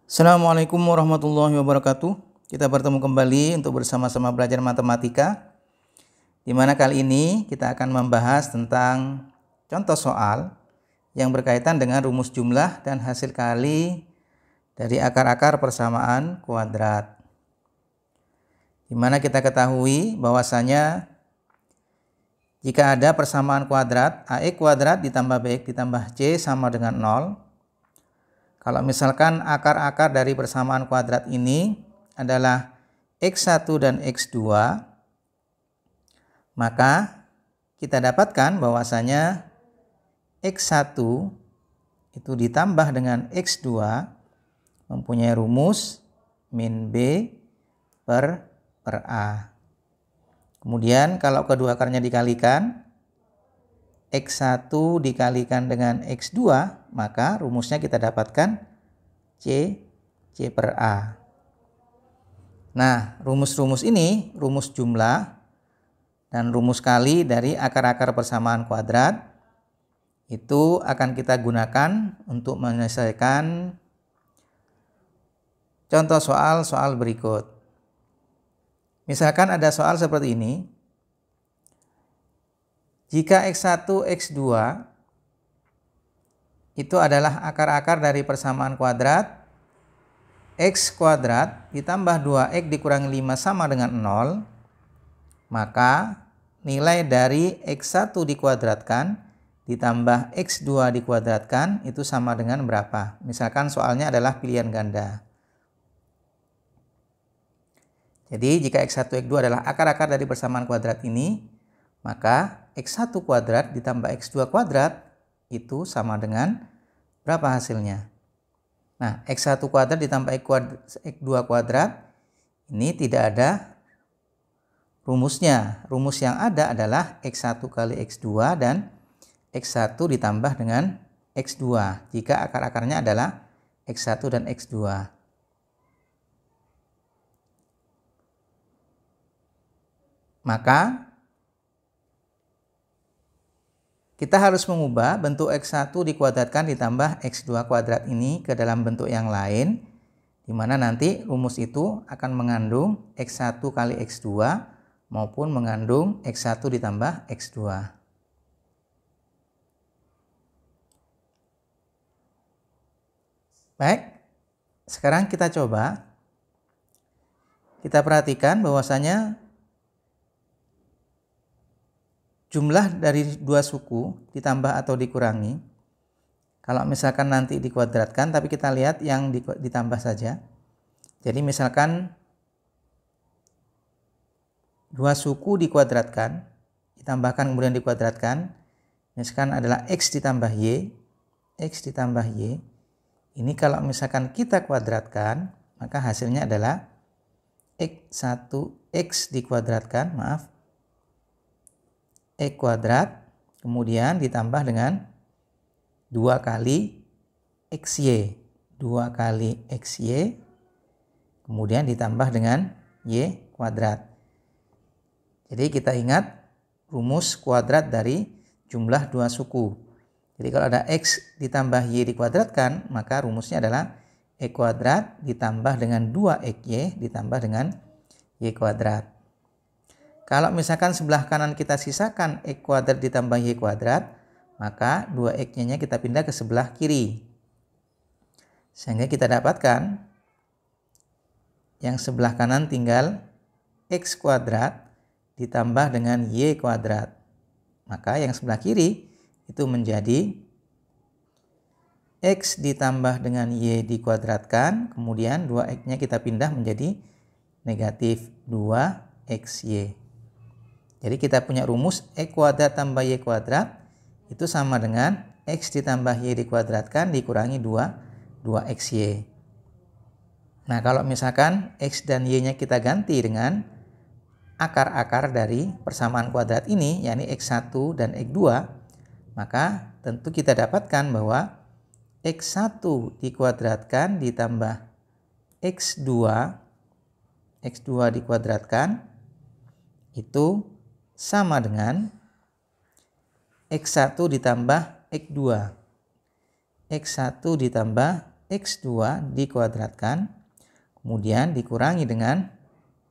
Assalamualaikum warahmatullahi wabarakatuh. Kita bertemu kembali untuk bersama-sama belajar matematika, di mana kali ini kita akan membahas tentang contoh soal yang berkaitan dengan rumus jumlah dan hasil kali dari akar-akar persamaan kuadrat. Di mana kita ketahui bahwasanya jika ada persamaan kuadrat AX kuadrat ditambah BX ditambah C sama dengan 0, kalau misalkan akar-akar dari persamaan kuadrat ini adalah X1 dan X2, maka kita dapatkan bahwasanya X1 itu ditambah dengan X2 mempunyai rumus min B per A. Kemudian kalau kedua akarnya dikalikan, X1 dikalikan dengan X2, maka rumusnya kita dapatkan C per A. Nah, rumus-rumus ini, rumus jumlah dan rumus kali dari akar-akar persamaan kuadrat, itu akan kita gunakan untuk menyelesaikan contoh soal-soal berikut. Misalkan ada soal seperti ini. Jika X1, X2 itu adalah akar-akar dari persamaan kuadrat, X kuadrat ditambah 2X dikurangi 5 sama dengan 0, maka nilai dari X1 dikuadratkan ditambah X2 dikuadratkan itu sama dengan berapa? Misalkan soalnya adalah pilihan ganda. Jadi jika X1, X2 adalah akar-akar dari persamaan kuadrat ini, maka X1 kuadrat ditambah X2 kuadrat itu sama dengan berapa hasilnya? Nah, X1 kuadrat ditambah X2 kuadrat ini tidak ada rumusnya. Rumus yang ada adalah X1 kali X2 dan X1 ditambah dengan X2 jika akar-akarnya adalah X1 dan X2. Maka kita harus mengubah bentuk X1 dikuadratkan ditambah X2 kuadrat ini ke dalam bentuk yang lain, di mana nanti rumus itu akan mengandung X1 kali X2 maupun mengandung X1 ditambah X2. Baik, sekarang kita coba. Kita perhatikan bahwasanya jumlah dari dua suku ditambah atau dikurangi. Kalau misalkan nanti dikuadratkan, tapi kita lihat yang ditambah saja. Jadi misalkan dua suku dikuadratkan, ditambahkan kemudian dikuadratkan. Misalkan adalah X ditambah Y, X ditambah Y. Ini kalau misalkan kita kuadratkan, maka hasilnya adalah X1, X dikuadratkan, X kuadrat, kemudian ditambah dengan 2 kali XY. 2 kali XY, kemudian ditambah dengan Y kuadrat. Jadi kita ingat rumus kuadrat dari jumlah dua suku. Jadi kalau ada X ditambah Y dikuadratkan, maka rumusnya adalah X kuadrat ditambah dengan 2XY ditambah dengan Y kuadrat. Kalau misalkan sebelah kanan kita sisakan X kuadrat ditambah Y kuadrat, maka 2X-nya kita pindah ke sebelah kiri. Sehingga kita dapatkan yang sebelah kanan tinggal X kuadrat ditambah dengan Y kuadrat. Maka yang sebelah kiri itu menjadi X ditambah dengan Y dikuadratkan, kemudian 2X-nya kita pindah menjadi negatif 2XY. Jadi kita punya rumus X kuadrat tambah Y kuadrat itu sama dengan X ditambah Y dikuadratkan dikurangi 2XY. Nah, kalau misalkan X dan Y-nya kita ganti dengan akar-akar dari persamaan kuadrat ini, yakni X1 dan X2, maka tentu kita dapatkan bahwa X1 dikuadratkan ditambah X2, X2 dikuadratkan itu sama dengan X1 ditambah X2. X1 ditambah X2 dikuadratkan, kemudian dikurangi dengan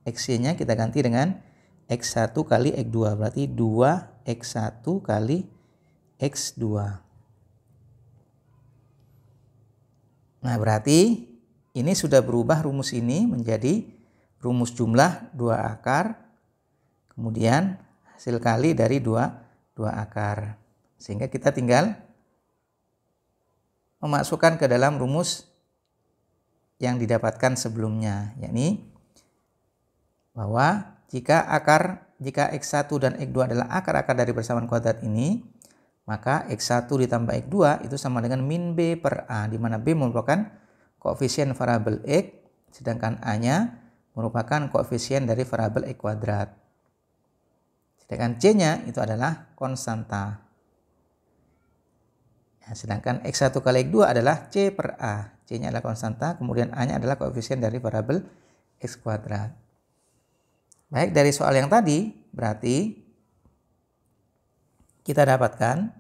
X-nya kita ganti dengan X1 kali X2, berarti 2X1 kali X2. Nah, berarti ini sudah berubah rumus ini menjadi rumus jumlah 2 akar, kemudian hasil kali dari 2 akar. Sehingga kita tinggal memasukkan ke dalam rumus yang didapatkan sebelumnya, yakni bahwa jika X1 dan X2 adalah akar-akar dari persamaan kuadrat ini, maka X1 ditambah X2 itu sama dengan min B per A, di mana B merupakan koefisien variabel X, sedangkan A-nya merupakan koefisien dari variabel X kuadrat. Sedangkan C-nya itu adalah konstanta. Nah, sedangkan X1 kali X2 adalah C per A. C-nya adalah konstanta, kemudian A-nya adalah koefisien dari variabel X kuadrat. Baik, dari soal yang tadi berarti kita dapatkan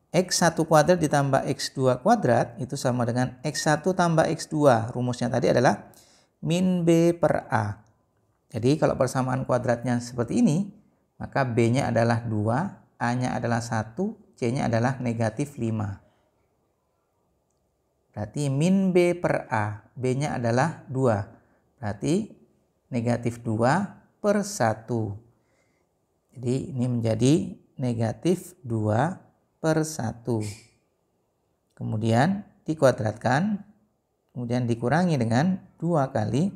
X1 kuadrat ditambah X2 kuadrat itu sama dengan X1 tambah X2. Rumusnya tadi adalah min B per A. Jadi kalau persamaan kuadratnya seperti ini, maka B-nya adalah 2, A-nya adalah 1, C-nya adalah negatif 5. Berarti min B per A, B-nya adalah 2. Berarti negatif 2 per 1. Jadi ini menjadi negatif 2 per 1. Kemudian dikuadratkan, kemudian dikurangi dengan 2 kali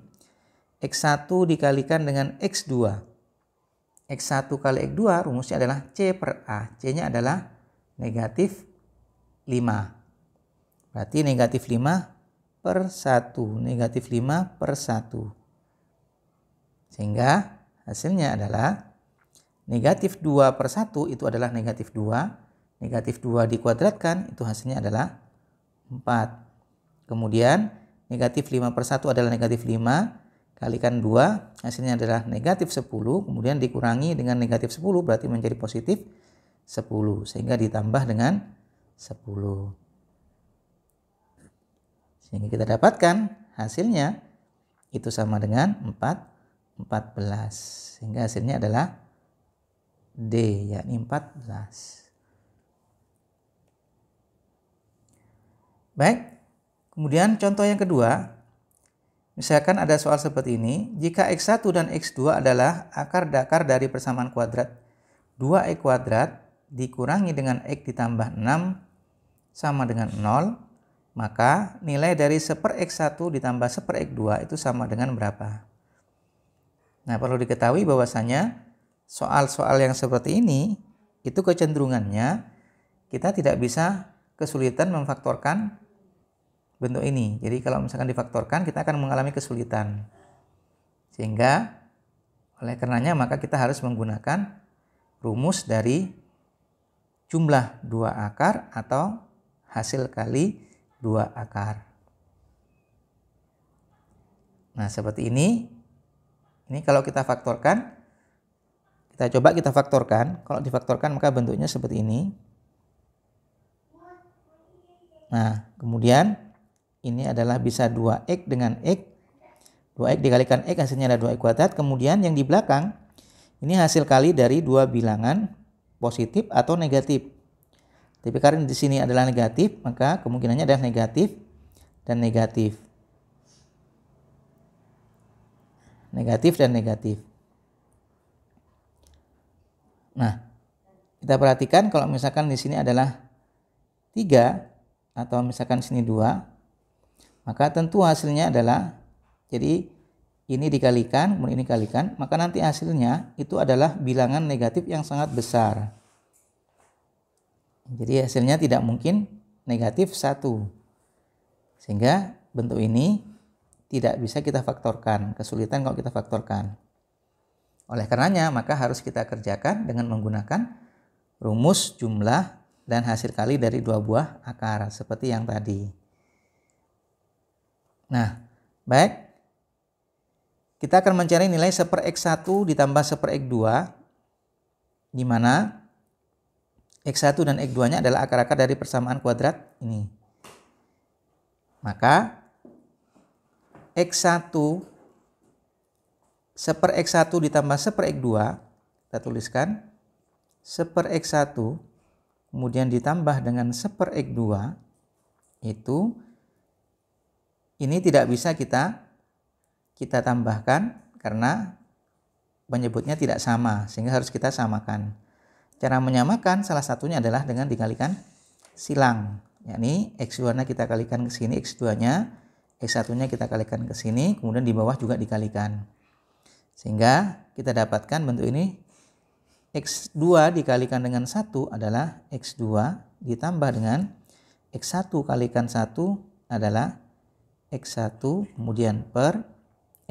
X1 dikalikan dengan X2. X1 kali X2 rumusnya adalah C per A. C-nya adalah negatif 5. Berarti negatif 5 per 1. Negatif 5 per 1. Sehingga hasilnya adalah negatif 2 per 1 itu adalah negatif 2. Negatif 2 dikuadratkan itu hasilnya adalah 4. Kemudian negatif 5 per 1 adalah negatif 5. Kalikan 2 hasilnya adalah negatif 10. Kemudian dikurangi dengan negatif 10 berarti menjadi positif 10. Sehingga ditambah dengan 10. Sehingga kita dapatkan hasilnya itu sama dengan 14. Sehingga hasilnya adalah D, yakni 14. Baik, kemudian contoh yang kedua, misalkan ada soal seperti ini, jika X1 dan X2 adalah akar-akar dari persamaan kuadrat 2X kuadrat dikurangi dengan X ditambah 6 sama dengan 0, maka nilai dari 1/X1 ditambah 1/X2 itu sama dengan berapa? Nah, perlu diketahui bahwasanya soal-soal yang seperti ini itu kecenderungannya kita tidak bisa kesulitan memfaktorkan bentuk ini. Jadi kalau misalkan difaktorkan kita akan mengalami kesulitan. Sehingga oleh karenanya maka kita harus menggunakan rumus dari jumlah 2 akar atau hasil kali 2 akar. Nah, seperti ini. Ini kalau kita faktorkan, kita coba kita faktorkan. Kalau difaktorkan maka bentuknya seperti ini. Nah, kemudian ini adalah bisa 2X dengan X. 2X dikalikan X hasilnya adalah 2X kuadrat. Kemudian yang di belakang, ini hasil kali dari dua bilangan positif atau negatif. Tapi karena di sini adalah negatif, maka kemungkinannya adalah negatif dan negatif. Negatif dan negatif. Nah, kita perhatikan kalau misalkan di sini adalah 3 atau misalkan di sini 2, maka tentu hasilnya adalah, jadi ini dikalikan, kemudian ini dikalikan, maka nanti hasilnya itu adalah bilangan negatif yang sangat besar. Jadi hasilnya tidak mungkin negatif 1. Sehingga bentuk ini tidak bisa kita faktorkan, kesulitan kalau kita faktorkan. Oleh karenanya maka harus kita kerjakan dengan menggunakan rumus jumlah dan hasil kali dari 2 buah akar seperti yang tadi. Nah, baik. Kita akan mencari nilai 1/X1 ditambah 1/X2 di mana X1 dan X2-nya adalah akar-akar dari persamaan kuadrat ini. Maka X1 1/X1 ditambah 1/X2, kita tuliskan 1/X1 kemudian ditambah dengan 1/X2, itu ini tidak bisa kita tambahkan karena penyebutnya tidak sama, sehingga harus kita samakan. Cara menyamakan salah satunya adalah dengan dikalikan silang, yakni X2-nya kita kalikan ke sini, X2-nya, X1-nya kita kalikan ke sini, kemudian di bawah juga dikalikan. Sehingga kita dapatkan bentuk ini, X2 dikalikan dengan 1 adalah X2 ditambah dengan X1 kalikan 1 adalah X1, kemudian per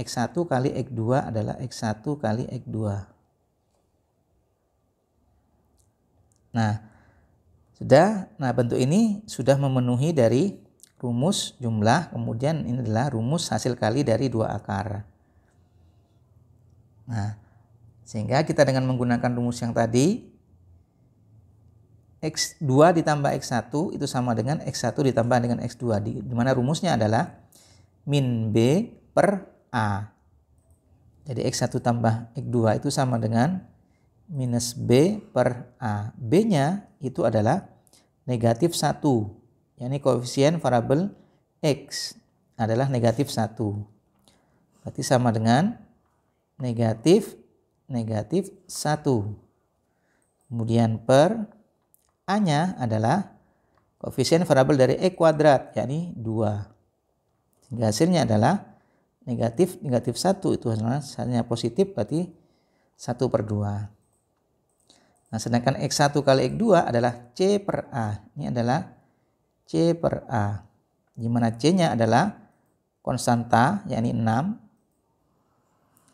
X1 kali X2 adalah X1 kali X2. Nah, bentuk ini sudah memenuhi dari rumus jumlah, kemudian ini adalah rumus hasil kali dari dua akar. Nah, sehingga kita dengan menggunakan rumus yang tadi, X2 ditambah X1 itu sama dengan X1 ditambah dengan X2, di mana rumusnya adalah min B per A. Jadi X1 tambah X2 itu sama dengan minus B per A. B-nya itu adalah negatif 1. yakni koefisien variabel X adalah negatif 1. Berarti sama dengan negatif 1. Kemudian per A-nya adalah koefisien variabel dari E kuadrat, yakni 2. Sehingga hasilnya adalah negatif 1, itu hasilnya positif, berarti 1/2. Nah, sedangkan X1 kali X2 adalah C per A. Ini adalah C per A. Di mana C-nya adalah konstanta, yakni 6.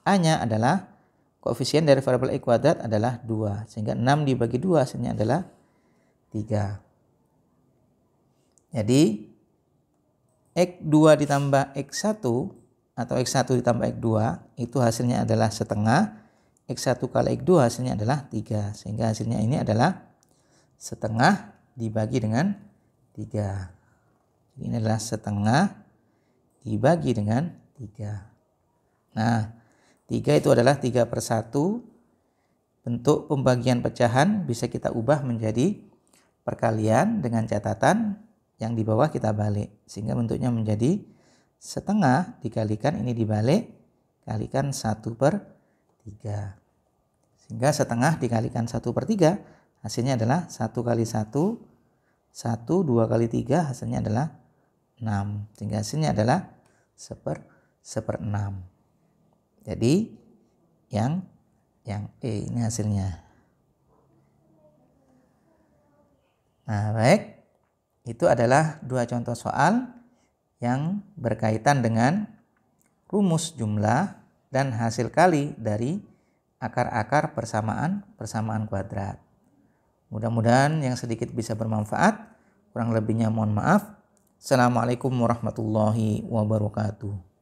A-nya adalah koefisien dari variabel E kuadrat adalah 2. Sehingga 6 dibagi 2 hasilnya adalah 3. Jadi X2 ditambah X1 atau X1 ditambah X2 itu hasilnya adalah setengah. X1 kali X2 hasilnya adalah 3. Sehingga hasilnya ini adalah setengah dibagi dengan 3. Ini adalah setengah dibagi dengan 3. Nah, 3 itu adalah 3/1. Bentuk pembagian pecahan bisa kita ubah menjadi perkalian dengan catatan yang di bawah kita balik. Sehingga bentuknya menjadi setengah dikalikan ini dibalik, kalikan 1/3. Sehingga setengah dikalikan 1/3 hasilnya adalah 1 kali 1, 1, 2 kali 3 hasilnya adalah 6. Sehingga hasilnya adalah 1/6. Jadi yang E ini hasilnya. Nah, baik. Itu adalah dua contoh soal yang berkaitan dengan rumus jumlah dan hasil kali dari akar-akar persamaan kuadrat. Mudah-mudahan yang sedikit bisa bermanfaat. Kurang lebihnya mohon maaf. Assalamualaikum warahmatullahi wabarakatuh.